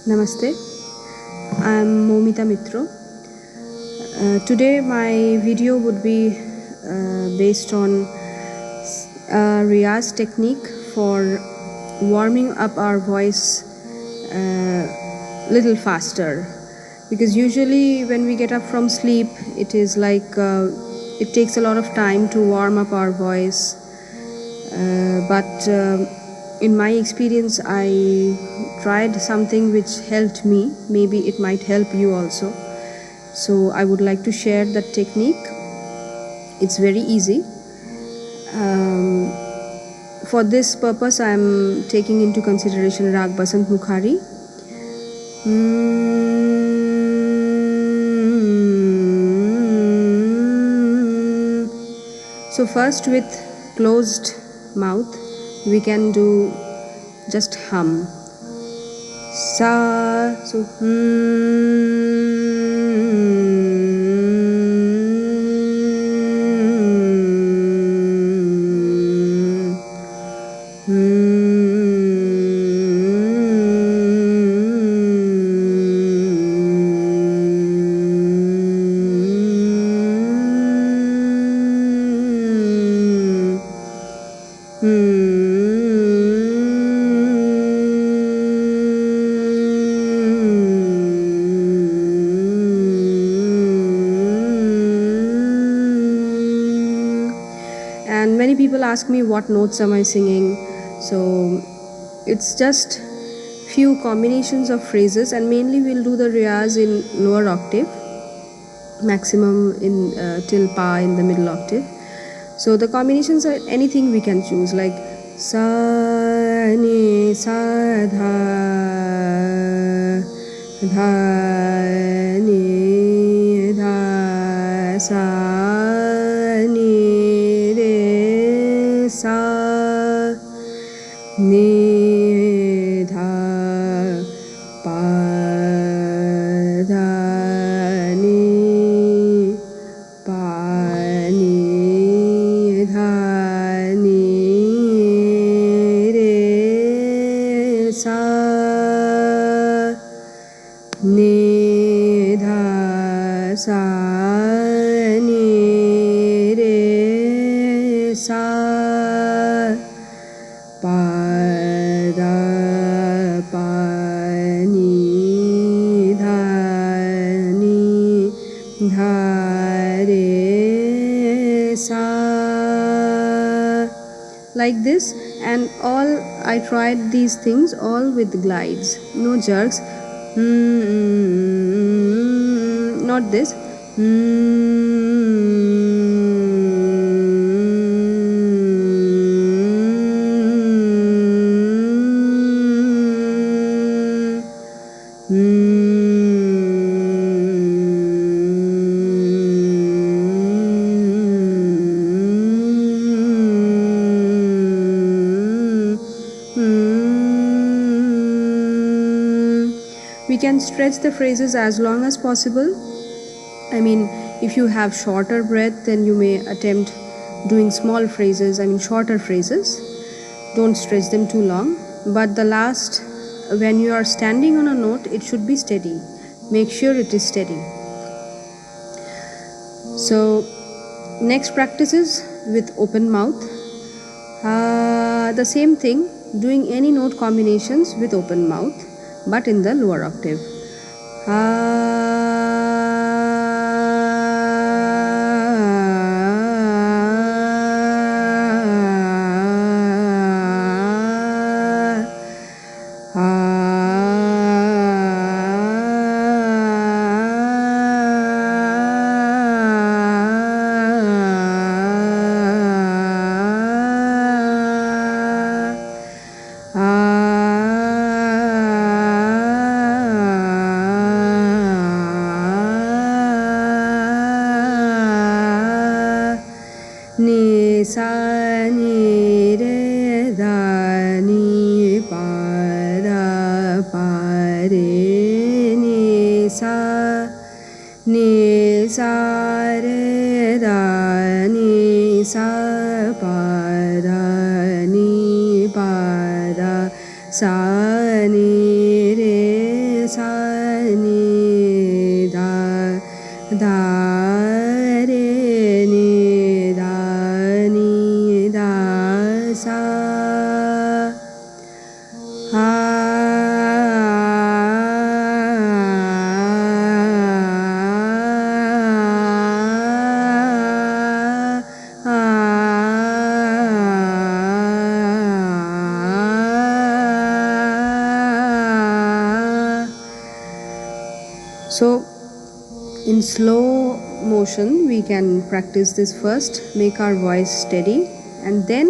Namaste, I'm Momita Mitro. Today my video would be based on a Riyaz technique for warming up our voice little faster, because usually when we get up from sleep it is like it takes a lot of time to warm up our voice, but in my experience I tried something which helped me. Maybe it might help you also, so I would like to share that technique. It's very easy. For this purpose I am taking into consideration Rag Basant Mukhari. So first, with closed mouth we can do just hum sa. So and many people ask me what notes am I singing. So it's just few combinations of phrases, and mainly we'll do the riyaz in lower octave, maximum in till pa in the middle octave. So the combinations are anything we can choose, like sa ni sa dha dha ni dha sa ni re sa ni dha pa dha ni pa ni dha ni re sa ni dha sa ni re sa pa da pa ni dha re sa, like this. And all I tried these things all with glides, no jerks. Not this. We can stretch the phrases as long as possible. I mean, if you have shorter breath, then you may attempt doing small phrases, shorter phrases. Don't stretch them too long. But the last, when you are standing on a note, it should be steady. Make sure it is steady. So next practice is with open mouth. The same thing, doing any note combinations with open mouth, but in the lower octave. Ni sa ni re da ni pa da pa re ni sa re da ni sa pa da ni pa da sa ni re So in slow motion we can practice this first, make our voice steady, and then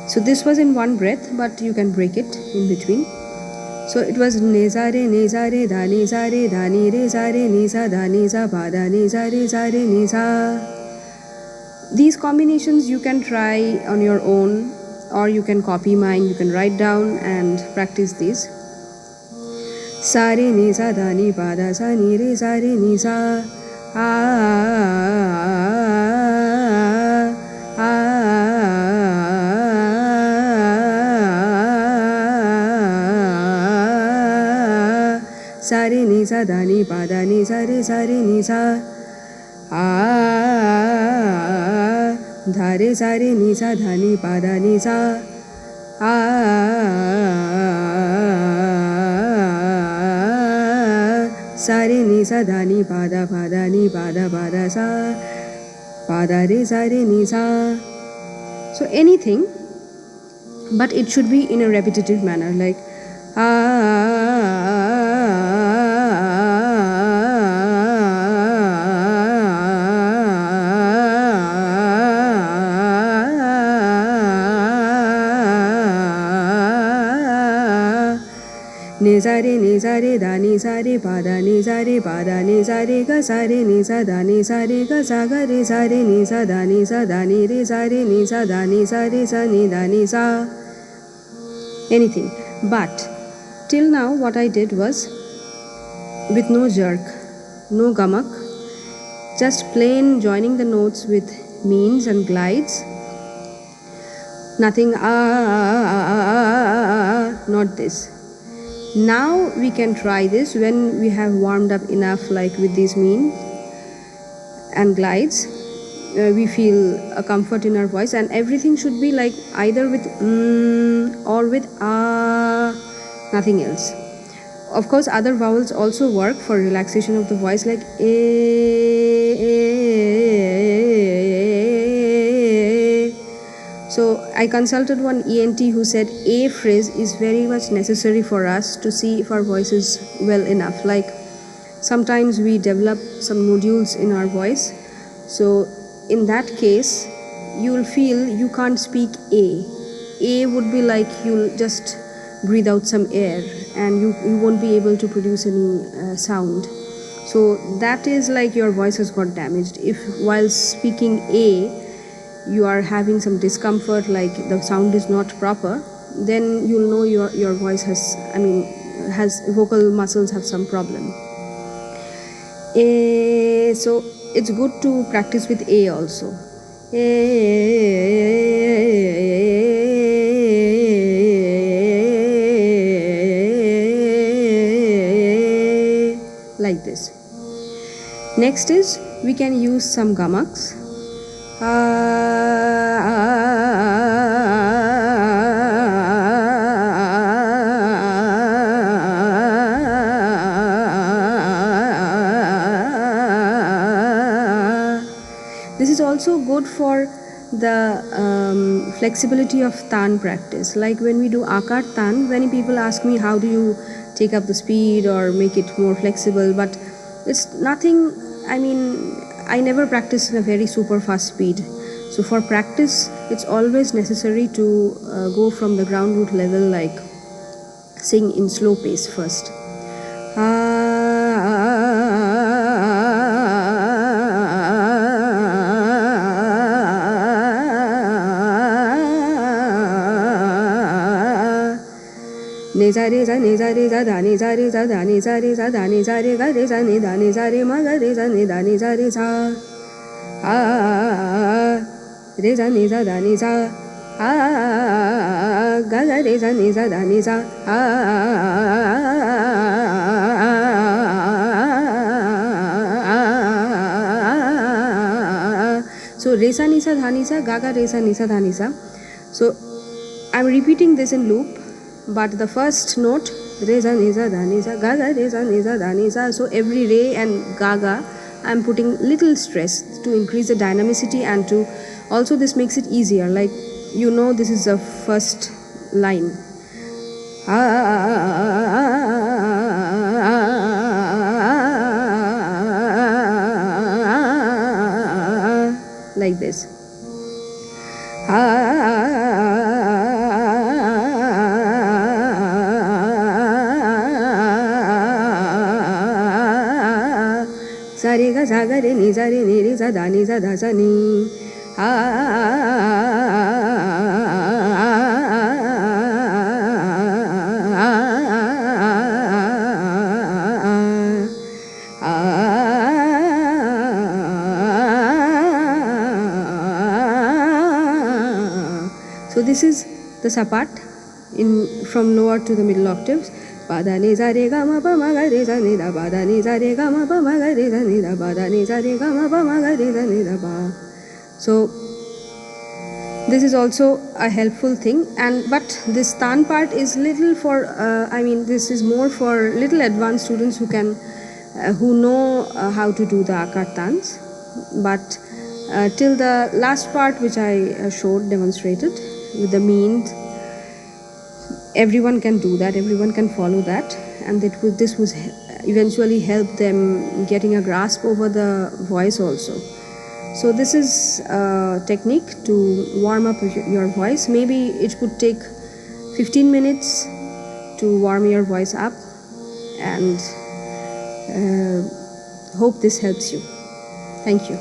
so this was in one breath, but you can break it in between. So it was ne za re da ni za re da ni re za re ni za da ni za ba da ni za re ni za. These combinations you can try on your own, or you can copy mine. You can write down and practice these. Sa re ni za da ni ba da sa ni re za re ni za. Sa re ni za da ni ba da ni za re ni za. Dha re za re ni za dha ni ba da ni za. Sa re ni za da ni ba da ni ba da za. Ba da re za re ni za. So anything, but it should be in a repetitive manner, like ne za re da ni za re ba da ni za re ba da ni za re ga za re ni za da ni za re ga za ga re za re ni za da ni re za re ni za da ni za ni da ni za. Anything, but till now what I did was with no jerk, no gamak, just plain joining the notes with means and glides. Nothing not this. Now we can try this when we have warmed up enough, like with these mean and glides. We feel a comfort in our voice, and everything should be like either with or with nothing else. Of course, other vowels also work for relaxation of the voice, like So I consulted one ENT who said A phrase is very much necessary for us to see if our voice is well enough. Like sometimes we develop some nodules in our voice. So in that case, you'll feel you can't speak A. A would be like you'll just breathe out some air and you won't be able to produce any sound. So that is like your voice has got damaged. If while speaking A, you are having some discomfort, like the sound is not proper, then you'll know your voice has vocal muscles have some problem. So it's good to practice with A also. Like this. Next is we can use some gamaks. This is also good for the flexibility of tan practice. Like when we do akar tan, many people ask me how do you take up the speed or make it more flexible, but it's nothing. I never practice in a very super fast speed. So for practice, it's always necessary to go from the ground root level, like sing in slow pace first. Ne za re za ne za re za da ne za re za da ne za re za da ne za re ga re za ne da ne za re ma ga re za ne da ne za re za re za ne za da ne za ga ga re za ne za da ne za So re sa ni sa dha ni sa ga ga re sa ni sa dha ni sa. So I'm repeating this in loop, but the first note re sa ni sa da ni sa ga ga re sa ni sa da ni sa. So every re and ga ga I'm putting little stress to increase the dynamicity, and to also this makes it easier, like this is the first line. Like this. Sa re ga sa ga re ni sa da ni sa da sa ni. So this is the sapat from lower to the middle octaves. Pa da ni sa re ga ma pa ma ga re sa ni da, pa da ni sa re ga ma pa ma ga re sa ni da, pa da ni sa re ga ma pa ma ga re sa ni da pa. So this is also a helpful thing, but this tan part is little for this is more for little advanced students who know how to do the akar tans. But till the last part which I demonstrated with the mean, everyone can do that, everyone can follow that, and this would eventually help them getting a grasp over the voice also. So this is a technique to warm up your voice. Maybe it could take 15 minutes to warm your voice up, and hope this helps you. Thank you.